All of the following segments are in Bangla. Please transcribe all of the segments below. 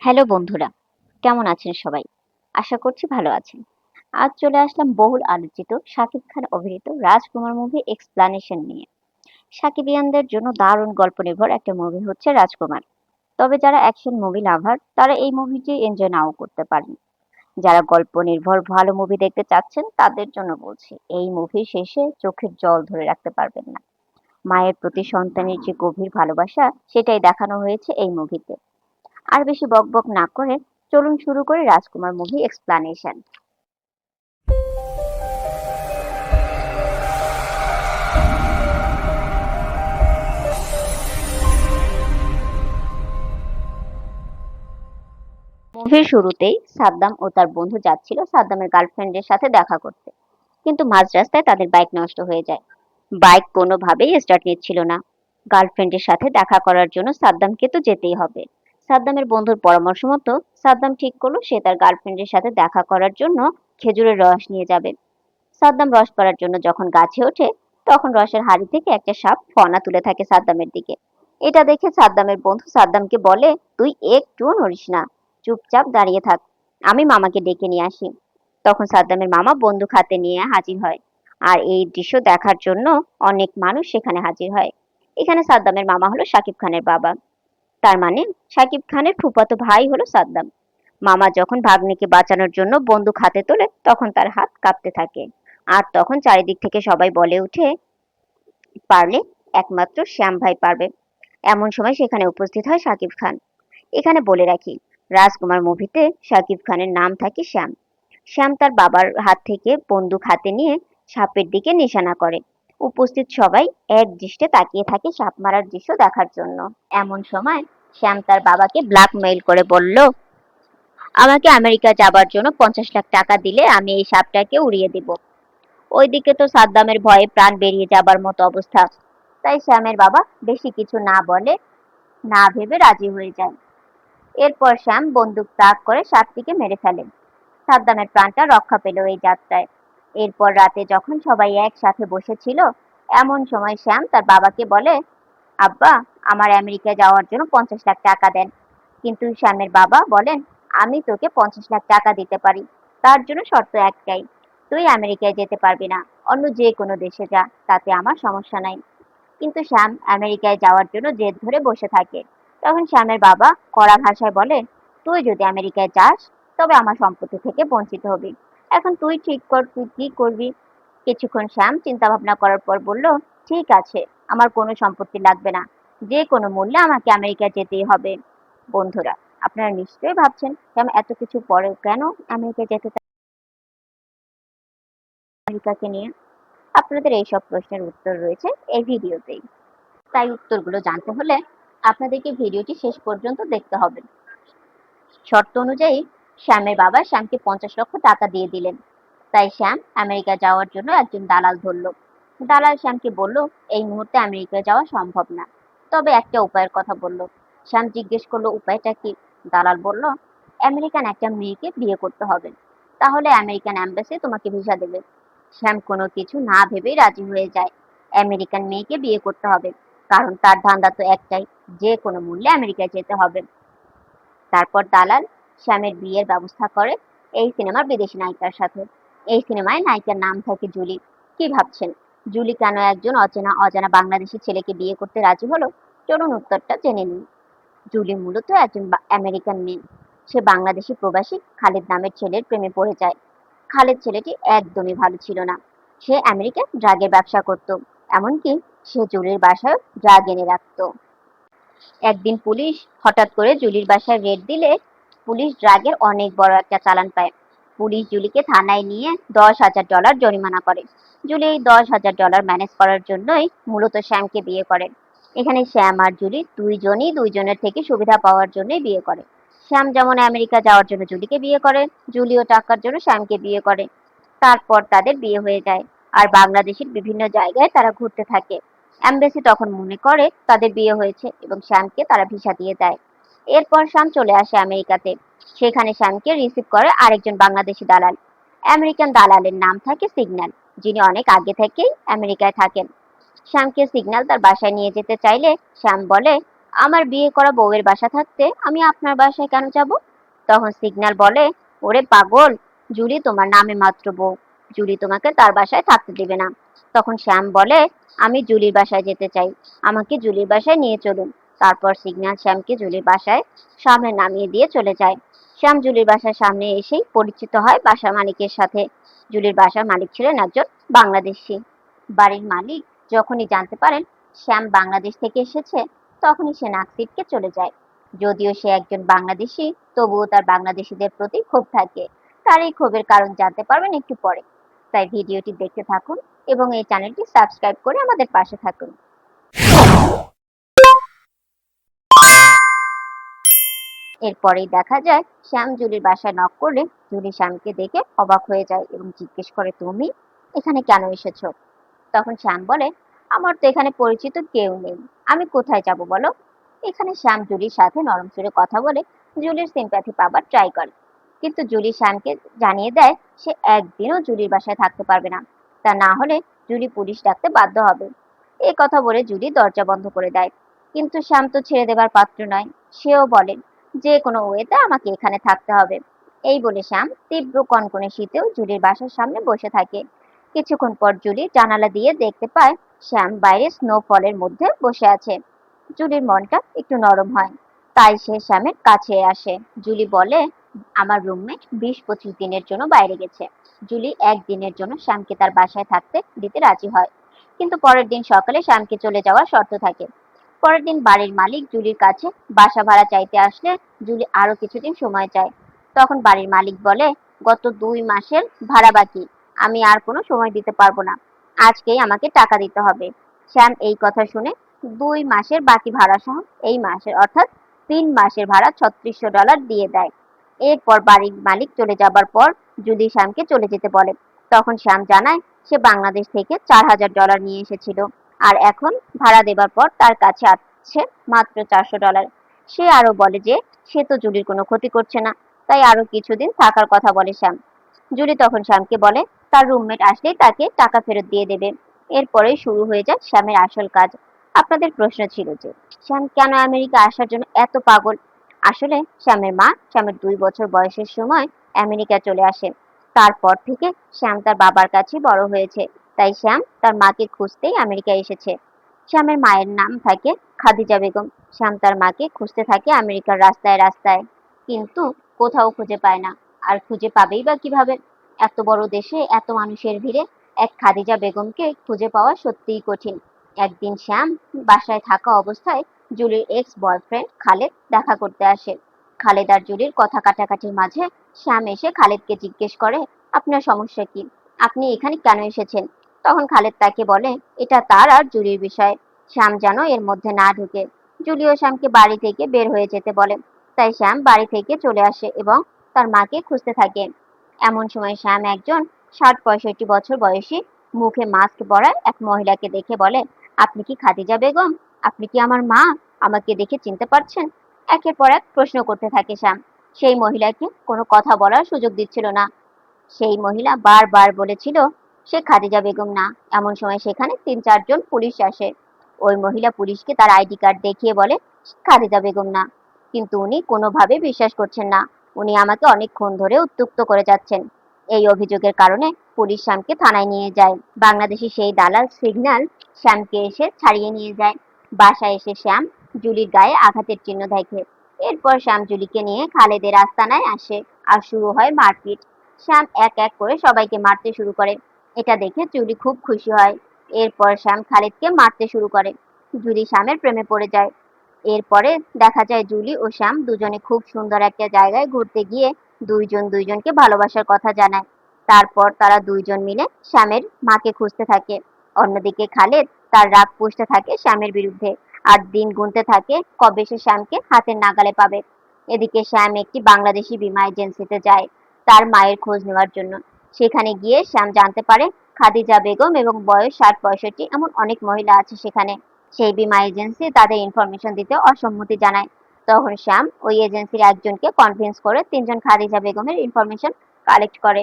হ্যালো বন্ধুরা, কেমন আছেন সবাই? আশা করছি ভালো আছেন। আজ চলে আসলাম বহুল আলোচিত শাকিব খান অভিনীত রাজকুমার মুভি এক্সপ্লানেশন নিয়ে। সাকিবিয়ানদের জন্য দারুণ গল্প নির্ভর একটা মুভি হচ্ছে রাজকুমার। তবে যারা অ্যাকশন মুভি লাভার তারা এই মুভিটি এনজয় নাও করতে পারেন। যারা গল্প নির্ভর ভালো মুভি দেখতে চাচ্ছেন তাদের জন্য বলছি, এই মুভির শেষে চোখের জল ধরে রাখতে পারবেন না। মায়ের প্রতি সন্তানের যে গভীর ভালোবাসা সেটাই দেখানো হয়েছে এই মুভিতে। আর বেশি বকবক না করে চলুন শুরু করি রাজকুমার মুভি এক্সপ্লানেশন। মুভির শুরুতেই সাদ্দাম ও তার বন্ধু যাচ্ছিল সাদ্দামের গার্লফ্রেন্ডের সাথে দেখা করতে, কিন্তু মাঝ রাস্তায় তাদের বাইক নষ্ট হয়ে যায়। বাইক কোনোভাবেই স্টার্ট নিচ্ছিল না। গার্লফ্রেন্ডের সাথে দেখা করার জন্য সাদ্দামকে তো যেতেই হবে। সাদ্দামের বন্ধুর পরামর্শ মতো সাদ্দাম ঠিক করলো সে তার গার্লফ্রেন্ডের সাথে দেখা করার জন্য খেজুরের রস নিয়ে যাবে। সাদ্দাম রস পড়ার জন্য যখন গাছে ওঠে, তখন রসের হাড়ি থেকে একটা সাপ ফনা তুলে থাকে সাদ্দামের দিকে। এটা দেখে সাদ্দামের বন্ধু সাদ্দামকে বলে, তুই একটুও নড়িস না, চুপচাপ দাঁড়িয়ে থাক, আমি মামাকে ডেকে নিয়ে আসি। তখন সাদ্দামের মামা বন্দুক হাতে নিয়ে হাজির হয়। আর এই দৃশ্য দেখার জন্য অনেক মানুষ সেখানে হাজির হয়। এখানে সাদ্দামের মামা হলো শাকিব খানের বাবা। তার মানে শাকিব খানের ফুফাতো ভাই হলো সাদ্দাম। মামা যখন ভাগ্নিকে বাঁচানোর জন্য বন্দুক হাতে তোলে তখন তার হাত কাঁপতে থাকে। আর তখন চারিদিক থেকে সবাই বলে উঠে, পারলে একমাত্র শ্যাম ভাই পারবে। এমন সময় সেখানে উপস্থিত হয় শাকিব খান। এখানে বলে রাখি, রাজকুমার মুভিতে শাকিব খানের নাম থাকে শ্যাম। শ্যাম তার বাবার হাত থেকে বন্দুক হাতে নিয়ে সাপের দিকে নিশানা করে। উপস্থিত সবাই এক দৃষ্টে তাকিয়ে থাকে সাপ মারার দৃশ্য দেখার জন্য। এমন সময় শ্যাম তার বাবাকে ব্ল্যাকমেইল করে বলল, আমাকে আমেরিকা যাবার জন্য 50 লাখ টাকা দিলে আমি এই সাপটাকে উড়িয়ে দিব। ওইদিকে তো সাদ্দামের ভয়ে প্রাণ বেরিয়ে যাবার মতো অবস্থা। তাই শ্যামের বাবা বেশি কিছু না বলে, না ভেবে রাজি হয়ে যায়। এরপর শ্যাম বন্দুক তাক করে সাপটিকে মেরে ফেলে। সাদ্দামের প্রাণটা রক্ষা পেল এই যাত্রায়। এরপর রাতে যখন সবাই একসাথে বসেছিল, এমন সময় শ্যাম তার বাবাকে বলে, আব্বা, আমার আমেরিকা যাওয়ার জন্য 50 লাখ টাকা দেন। কিন্তু শ্যামের বাবা বলেন, আমি তোকে 50 লাখ টাকা দিতে পারি, তার জন্য শর্ত একটাই, তুই আমেরিকায় যেতে পারবি না, অন্য যে কোনো দেশে যা, তাতে আমার সমস্যা নাই। কিন্তু শ্যাম আমেরিকায় যাওয়ার জন্য জেদ ধরে বসে থাকে। তখন শ্যামের বাবা কড়া ভাষায় বলে, তুই যদি আমেরিকায় যাস তবে আমার সম্পত্তি থেকে বঞ্চিত হবি। এখন তুই ঠিক কর তুই কি করবি। কিছুক্ষণ শ্যাম চিন্তা ভাবনা করার পর বলল, ঠিক আছে, আমার কোনো সম্পত্তি লাগবে না, যে কোনো মূল্যে আমাকে আমেরিকা যেতেই হবে। বন্ধুরা, আপনারা নিশ্চয়ই ভাবছেন শ্যাম এত কিছু পরেও কেন আমেরিকা যেতে চায় আমেরিকাকে নিয়ে। আপনাদের এইসব প্রশ্নের উত্তর রয়েছে এই ভিডিওতেই। তাই উত্তরগুলো জানতে হলে আপনাদেরকে ভিডিওটি শেষ পর্যন্ত দেখতে হবে। শর্ত অনুযায়ী শ্যামের বাবা শ্যামকে 50 লক্ষ টাকা দিয়ে দিলেন। তাই শ্যাম আমেরিকা যাওয়ার জন্য একজন দালাল ধরল। দালাল শ্যামকে বলল, এই মুহূর্তে আমেরিকা যাওয়া সম্ভব না, তবে একটা উপায়ের কথা বলল। শ্যাম জিজ্ঞেস করলো, উপায়টা কি? দালাল বলল, আমেরিকান একটা মেয়েকে বিয়ে করতে হবে, তাহলে আমেরিকান এম্বাসি তোমাকে ভিসা দেবে। শ্যাম কোনো কিছু না ভেবেই রাজি হয়ে যায়। আমেরিকান মেয়েকে বিয়ে করতে হবে, কারণ তার ধান্দা তো একটাই, যে কোনো মূল্যে আমেরিকায় যেতে হবে। তারপর দালাল শ্যামের বিয়ের ব্যবস্থা করে এই সিনেমার বিদেশি নায়িকার সাথে। এই সিনেমায় নায়িকার নাম থাকে জুলি। কি ভাবছেন, জুলি কেন একজন অচেনা অজানা বাংলাদেশি ছেলেকে বিয়ে করতে রাজি হলো? চলুন উত্তরটা জেনে নিন। জুলি মূলত একজন আমেরিকান মেয়ে। সে বাংলাদেশি প্রবাসী খালিদ নামের ছেলের প্রেমে পড়ে যায়। খালিদ ছেলেটি একদমই ভালো ছিল না। সে আমেরিকায় ড্রাগের ব্যবসা করত। এমনকি সে জুলির বাসায় ড্রাগ এনে রাখত। একদিন পুলিশ হঠাৎ করে জুলির বাসায় রেড দিলে পুলিশ ড্রাগের অনেক বড় একটা চালান পায়। পুলিশ জুলিকে থানায় নিয়ে $10,000 জরিমানা করে। জুলি এই $10,000 ম্যানেজ করার জন্যই মূলত শ্যামকে বিয়ে করে। এখানে শ্যাম আর জুলি দুইজনই দুইজনের থেকে সুবিধা পাওয়ার জন্যই বিয়ে করে। শ্যাম যেমন আমেরিকা যাওয়ার জন্য জুলিকে বিয়ে করে, জুলিও টাকার জন্য শ্যামকে বিয়ে করে। তারপর তাদের বিয়ে হয়ে যায়। আর বাংলাদেশের বিভিন্ন জায়গায় তারা ঘুরতে থাকে। এমবেসি তখন মনে করে তাদের বিয়ে হয়েছে এবং শ্যামকে তারা ভিসা দিয়ে দেয়। এরপর শ্যাম চলে আসে আমেরিকাতে। সেখানে শ্যামকে রিসিভ করে আরেকজন বাংলাদেশি দালাল। আমেরিকান দালালের নাম থাকে সিগন্যাল, যিনি অনেক আগে থেকেই আমেরিকায় থাকেন। শ্যামকে সিগন্যাল তার বাসায় নিয়ে যেতে চাইলে শ্যাম বলে, আমার বিয়ে করা বউয়ের বাসা থাকতে আমি আপনার বাসায় কেন যাব? তখন সিগন্যাল বলে, ওরে পাগল, জুলি তোমার নামে মাত্র বউ, জুলি তোমাকে তার বাসায় থাকতে দেবে না। তখন শ্যাম বলে, আমি জুলির বাসায় যেতে চাই, আমাকে জুলির বাসায় নিয়ে চলুন। তারপর সিগন্যাল শ্যামকে জুলির বাসায় সামনে নামিয়ে দিয়ে চলে যায়। শ্যাম জুলির বাসার সামনে এসেই পরিচিত হয় বাসার মালিকের সাথে। জুলির বাসার মালিক ছিলেন একজন বাংলাদেশি। বাড়ির মালিক যখনই জানতে পারেন শ্যাম বাংলাদেশ থেকে এসেছে, তখনই সে নাক ছিটকে চলে যায়। যদিও সে একজন বাংলাদেশি, তবুও তার বাংলাদেশিদের প্রতি ক্ষোভ থাকে। তার এই ক্ষোভের কারণ জানতে পারবেন একটু পরে। তাই ভিডিওটি দেখতে থাকুন এবং এই চ্যানেলটি সাবস্ক্রাইব করে আমাদের পাশে থাকুন। এরপরেই দেখা যায় শ্যাম জুলির বাসায় নক করলে জুলি শ্যামকে দেখে অবাক হয়ে যায় এবং জিজ্ঞেস করে, তুমি এখানে কেন এসেছো? তখন শ্যাম বলে, আমার তো এখানে পরিচিত কেউ নেই, আমি কোথায় যাব বলো? এখানে শ্যাম জুলির সাথে নরম সুরে কথা বলে জুলির সিম্প্যাথি পাবার ট্রাই করে। কিন্তু জুলি শ্যামকে জানিয়ে দেয় সে একদিনও জুলির বাসায় থাকতে পারবে না, তা না হলে জুলি পুলিশ ডাকতে বাধ্য হবে। এই কথা বলে জুলি দরজা বন্ধ করে দেয়। কিন্তু শ্যাম তো ছেড়ে দেবার পাত্র নয়। সেও বলে, যে কোনো ওয়েতে আমাকে এখানে থাকতে হবে। এই বলে শ্যাম তীব্র কনকনে শীতেও জুলির বাসার সামনে বসে থাকে। কিছুক্ষণ পর জুলি জানালা দিয়ে দেখতে পায় শ্যাম বাইরে স্নোফলের মধ্যে বসে আছে। জুলির মনটা একটু নরম হয়, তাই সে শ্যামের কাছে আসে। জুলি বলে, আমার রুমমেট 20-25 দিনের জন্য বাইরে গেছে। জুলি একদিনের জন্য শ্যামকে তার বাসায় থাকতে দিতে রাজি হয়, কিন্তু পরের দিন সকালে শ্যামকে চলে যাওয়ার শর্ত থাকে। পরের দিন বাড়ির মালিক জুলির কাছে বাসা ভাড়া চাইতে আসলে জুলি আরো কিছুদিন সময় চায়। তখন বাড়ির মালিক বলে, গত 2 মাসের ভাড়া বাকি, আমি আর কোনো সময় দিতে পারবো না, আজকেই আমাকে টাকা দিতে হবে। শ্যাম এই কথা শুনে 2 মাসের বাকি ভাড়া সহ এই মাসের অর্থাৎ 3 মাসের ভাড়া $3600 দিয়ে দেয়। এরপর বাড়ির মালিক চলে যাবার পর জুলি শ্যামকে চলে যেতে বলে। তখন শ্যাম জানায় সে বাংলাদেশ থেকে $4000 নিয়ে এসেছিল, আর এখন ভাড়া দেবার পর তার কাছে আছে মাত্র $400। সে আরো বলে যে সে তো জুলির কোনো ক্ষতি করছে না, তাই আরো কিছুদিন থাকার কথা বলে শ্যাম। জুলি তখন শ্যামকে বলে তার রুমমেট আসলেই তাকে টাকা ফেরত দিয়ে দেবে। এরপরেই শুরু হয়ে যায় শ্যামের আসল কাজ। আপনাদের প্রশ্ন ছিল যে শ্যাম কেন আমেরিকা আসার জন্য এত পাগল? আসলে শ্যামের মা শ্যামের 2 বছর বয়সের সময় আমেরিকা চলে আসে। তারপর থেকে শ্যাম তার বাবার কাছে বড় হয়েছে, তাই শ্যাম তার মাকে খুঁজতেই আমেরিকা এসেছে। শ্যামের মায়ের নাম থাকে খাদিজা বেগম। শ্যাম তার মাকে খুঁজতে থাকে আমেরিকার রাস্তায় রাস্তায়, কিন্তু কোথাও খুঁজে পায় না। আর খুঁজে পাবেই বা কিভাবে? এত বড় দেশে এত মানুষের ভিড়ে এক খাদিজা বেগমকে খুঁজে পাওয়া সত্যিই কঠিন। একদিন শ্যাম বাসায় থাকা অবস্থায় জুলির এক্স বয়ফ্রেন্ড খালেদ দেখা করতে আসে। খালেদ আর জুলির কথা কাটাকাটির মাঝে শ্যাম এসে খালেদকে জিজ্ঞেস করে, আপনার সমস্যা কি, আপনি এখানে কেন এসেছেন? তখন খালেদ তাকে বলে এটা তার আর জুলির বিষয়, শ্যাম যেন এর মধ্যে না ঢুকে। জুলিও শ্যামকে বাড়ি থেকে বের হয়ে যেতে বলে। তাই শ্যাম বাড়ি থেকে চলে আসে এবং তার মাকে খুঁজতে থাকে। এমন সময় শ্যাম একজন 60-65 বছর বয়সী, মুখে মাস্ক পরা এক মহিলাকে দেখে বলে, আপনি কি খাদিজা বেগম? আপনি কি আমার মা? আমাকে দেখে চিনতে পারছেন? একের পর এক প্রশ্ন করতে থাকে শ্যাম। সেই মহিলাকে কোনো কথা বলার সুযোগ দিচ্ছিল না। সেই মহিলা বারবার বলেছিল সে খাদিজা বেগম না। এমন সময় সেখানে 3-4 জন পুলিশ আসে। ওই মহিলা পুলিশকে তার আইডি কার্ড দেখিয়ে বলে খাদিজা বেগম না, কিন্তু উনি কোনোভাবে বিশ্বাস করছেন না। উনি আমাকে অনেকক্ষণ ধরে উত্ত্যক্ত করে যাচ্ছেন। এই অভিযোগের কারণে পুলিশ শ্যামকে থানায় নিয়ে যায়। বাংলাদেশি সেই দালাল সিগন্যাল শ্যামকে এসে ছাড়িয়ে নিয়ে যায়। বাসায় এসে শ্যাম জুলির গায়ে আঘাতের চিহ্ন দেখে। এরপর শ্যাম জুলিকে নিয়ে খালেদের আস্তানায় আসে আর শুরু হয় মারপিট। শ্যাম এক এক করে সবাইকে মারতে শুরু করে। এটা দেখে জুলি খুব খুশি হয়। এরপর শ্যাম খালিদকে মারতে শুরু করে। জুলি শ্যামের প্রেমে পড়ে যায়। এরপরে দেখা যায় জুলি ও শ্যাম দুজনে খুব সুন্দর একটা জায়গায় ঘুরতে গিয়ে দুইজন দুইজনকে ভালোবাসার কথা জানায়। তারপর তারা দুইজন মিলে শ্যামের মাকে খুঁজতে থাকে। অন্যদিকে খালেদ তার রাগ পুষতে থাকে শ্যামের বিরুদ্ধে, আর দিন গুনতে থাকে কবে সে শ্যামকে হাতের নাগালে পাবে। এদিকে শ্যাম একটি বাংলাদেশি বীমা এজেন্সিতে যায় তার মায়ের খোঁজ নেওয়ার জন্য। সেখানে গিয়ে শ্যাম জানতে পারে খাদিজা বেগম এবং বয়স 60-65 এমন অনেক মহিলা আছে সেখানে। সেই বীমা এজেন্সি তাদের ইনফরমেশন দিতে অসম্মতি জানায়। তখন শ্যাম ওই এজেন্সির একজনকে কনভিন্স করে 3 জন খাদিজা বেগমের ইনফরমেশন কালেক্ট করে।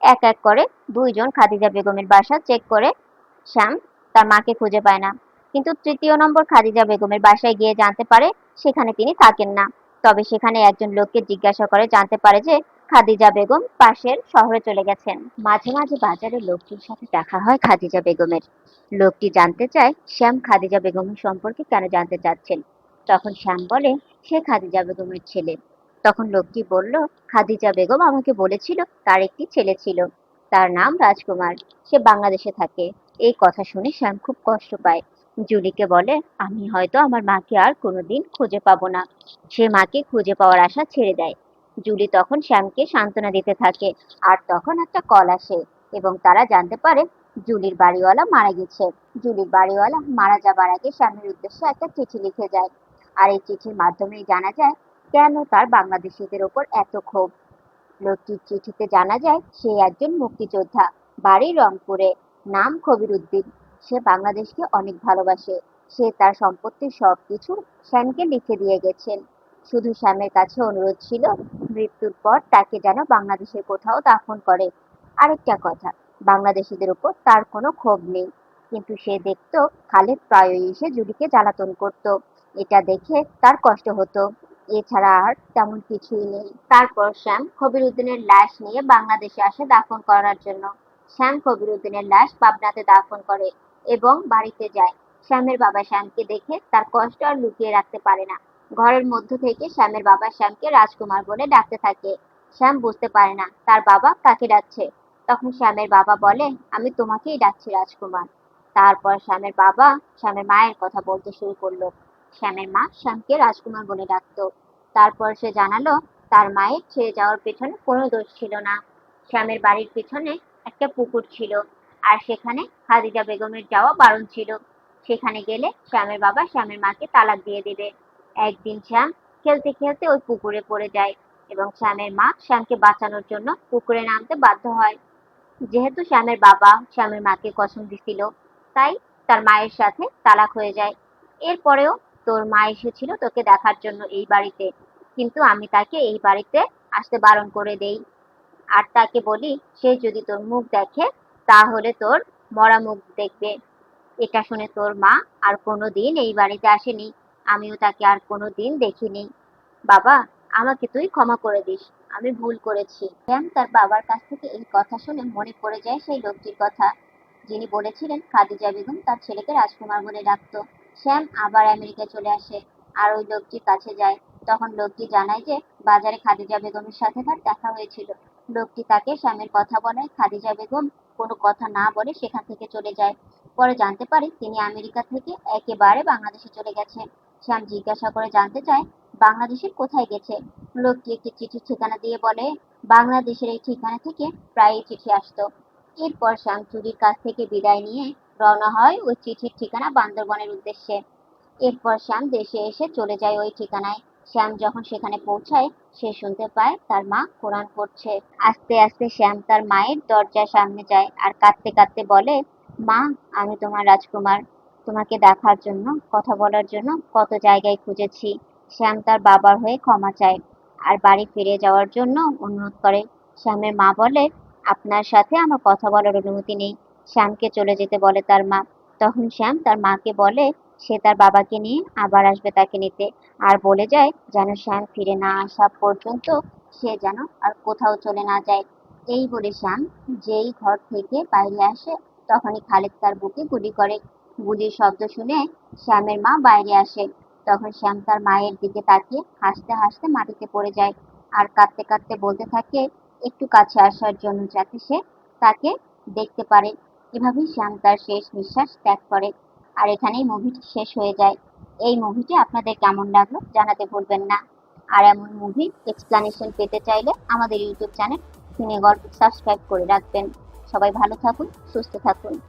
এক এক করে 2 জন খাদিজা বেগমের বাসা চেক করে শ্যাম তার মাকে খুঁজে পায় না। কিন্তু তৃতীয় নম্বর খাদিজা বেগমের বাসায় গিয়ে জানতে পারে সেখানে তিনি থাকেন না। তবে সেখানে একজন লোককে জিজ্ঞাসা করে জানতে পারে যে খাদিজা বেগম পাশের শহরে চলে গেছেন। মাঝে মাঝে বাজারে লোকটির সাথে দেখা হয় খাদিজা বেগমের। লোকটি জানতে চায় শ্যাম খাদিজা বেগমের সম্পর্কে কেন জানতে চাচ্ছেন। তখন শ্যাম বলে সে খাদিজা বেগমের ছেলে। তখন লোকটি বলল, খাদিজা বেগম আমাকে বলেছিল তার একটি ছেলে ছিল, তার নাম রাজকুমার, সে বাংলাদেশে থাকে। এই কথা শুনে শ্যাম খুব কষ্ট পায়। জুলিকে বলে, আমি হয়তো আমার মাকে আর কোনোদিন খুঁজে পাবো না। সে মাকে খুঁজে পাওয়ার আশা ছেড়ে দেয়। জুলি তখন শ্যামকে সান্ত্বনা দিতে থাকে। আর তখন একটা কল আসে এবং তারা জানতে পারে জুলির বাড়িওয়ালা মারা গেছে। জুলির বাড়িওয়ালা মারা যাবার আগে স্বামীর উদ্দেশ্যে একটা চিঠি লিখে যায়। আর এই চিঠির মাধ্যমেই জানা যায় কেন তার বাংলাদেশিদের ওপর এত ক্ষোভ। লোকটির চিঠিতে জানা যায় সে একজন মুক্তিযোদ্ধা, বাড়ি রংপুরে, নাম কবির উদ্দিন। সে বাংলাদেশকে অনেক ভালোবাসে। সে তার সম্পত্তির সবকিছু শ্যামকে লিখে দিয়ে গেছেন। শুধু শ্যামের কাছে অনুরোধ ছিল মৃত্যুর পর তাকে যেন বাংলাদেশের কোথাও দাফন করে। আরেকটা কথা, বাংলাদেশিদের উপর তার কোনো ক্ষোভ নেই, কিন্তু সে দেখতো খালেদ প্রায়ই এসে জুলিকে জ্বালাতন করত। এটা দেখে তার কষ্ট হতো। এছাড়া আর তেমন কিছুই নেই। তারপর শ্যাম কবির উদ্দিনের লাশ নিয়ে বাংলাদেশে আসে দাফন করার জন্য। শ্যাম কবির উদ্দিনের লাশ পাবনাতে দাফন করে এবং বাড়িতে যায়। শ্যামের বাবা শ্যামকে দেখে তার কষ্ট আর লুকিয়ে রাখতে পারে না। ঘরের মধ্য থেকে শ্যামের বাবা শ্যামকে রাজকুমার বলে ডাকতে থাকে। শ্যাম বুঝতে পারে না তার বাবা কাকে ডাকছে। তখন শ্যামের বাবা বলে, আমি তোমাকেই ডাকছি রাজকুমার। তারপর শ্যামের বাবা শ্যামের মায়ের কথা বলতে শুরু করলো। শ্যামের মা শ্যামকে রাজকুমার বলে ডাকতো। তারপর সে জানালো তার মায়ের ছেড়ে যাওয়ার পেছনে কোনো দোষ ছিল না। শ্যামের বাড়ির পিছনে একটা পুকুর ছিল, আর সেখানে খাদিজা বেগমের যাওয়া বারণ ছিল। সেখানে গেলে শ্যামের বাবা শ্যামের মাকে তালাক দিয়ে দেবে। একদিন শ্যাম খেলতে খেলতে ওই পুকুরে পড়ে যায় এবং শ্যামের মা শ্যামকে বাঁচানোর জন্য পুকুরে নামতে বাধ্য হয়। যেহেতু শ্যামের বাবা শ্যামের মাকে কসম দিছিল, তাই তার মায়ের সাথে তালাক হয়ে যায়। এরপরেও তোর মা এসেছিল তোকে দেখার জন্য এই বাড়িতে, কিন্তু আমি তাকে এই বাড়িতে আসতে বারণ করে দেই। আর তাকে বলি সে যদি তোর মুখ দেখে তাহলে তোর মরা মুখ দেখবে। এটা শুনে তোর মা আর কোনোদিন এই বাড়িতে আসেনি। আমিও তাকে আর কোনোদিন দেখিনি। বাবা, আমাকে তুই ক্ষমা করে দিস, আমি ভুল করেছি। শ্যাম তার বাবার কাছ থেকে এই কথা শুনে মনে পড়ে যায় সেই লোকটির কথা, যিনি বলেছিলেন খাদিজা বেগম তার ছেলেকে রাজকুমার বলে ডাকতো। শ্যাম আবার আমেরিকা চলে আসে আর ওই লোকটির কাছে যায়। তখন লোকটি জানায় যে বাজারে খাদিজা বেগমের সাথে তার দেখা হয়েছিল। লোকটি তাকে শ্যামের কথা বলায় খাদিজা বেগম কোনো কথা না বলে সেখান থেকে চলে যায়। পরে জানতে পারে তিনি আমেরিকা থেকে একেবারে বাংলাদেশে চলে গেছেন। শ্যাম জিজ্ঞাসা করে জানতে চায় বাংলাদেশের কোথায় গেছে। লোকটি একটি চিঠির ঠিকানা দিয়ে বলে বাংলাদেশের এই ঠিকানা থেকে প্রায়ই চিঠি আসতো। এরপর শ্যাম চুরির কাছ থেকে বিদায় নিয়ে রওনা হয় ওই চিঠির ঠিকানা বান্দরবনের উদ্দেশ্যে। এরপর শ্যাম দেশে এসে চলে যায় ওই ঠিকানায়। শ্যাম যখন সেখানে পৌঁছায় সে শুনতে পায় তার মা কোরআন পড়ছে। আস্তে আস্তে শ্যাম তার মায়ের দরজার সামনে যায় আর কাঁদতে কাঁদতে বলে, মা, আমি তোমার রাজকুমার, তোমাকে দেখার জন্য কথা বলার জন্য কত জায়গায় খুঁজেছি। শ্যাম তার বাবার হয়ে ক্ষমা চায় আর বাড়ি ফিরে যাওয়ার জন্য অনুরোধ করে। শ্যামের মা বলে, আপনার সাথে আমার কথা বলার অনুমতি নেই। শ্যামকে চলে যেতে বলে তার মা। তখন শ্যাম তার মাকে বলে সে তার বাবাকে নিয়ে আবার আসবে তাকে নিতে, আর বলে যায় যেন শ্যাম ফিরে না আসা পর্যন্ত সে যেন আর কোথাও চলে না যায়। এই বলে শ্যাম যেই ঘর থেকে বাইরে আসে তখনই খালেদ তার বুকে গুলি করে। গুলির শব্দ শুনে শ্যামের মা বাইরে আসে। তখন শ্যাম তার মায়ের দিকে তাকিয়ে হাসতে হাসতে মাটিতে পড়ে যায় আর কাঁদতে কাঁদতে বলতে থাকে একটু কাছে আসার জন্য যাতে সে তাকে দেখতে পারে। এভাবেই শ্যাম তার শেষ নিঃশ্বাস ত্যাগ করে। আর এখানেই মুভিটি শেষ হয়ে যায়। এই মুভিটি আপনাদের কেমন লাগলো জানাতে ভুলবেন না। আর এমন মুভি এক্সপ্লানেশন পেতে চাইলে আমাদের ইউটিউব চ্যানেল সিনে গল্প সাবস্ক্রাইব করে রাখবেন। সবাই ভালো থাকুন, সুস্থ থাকুন।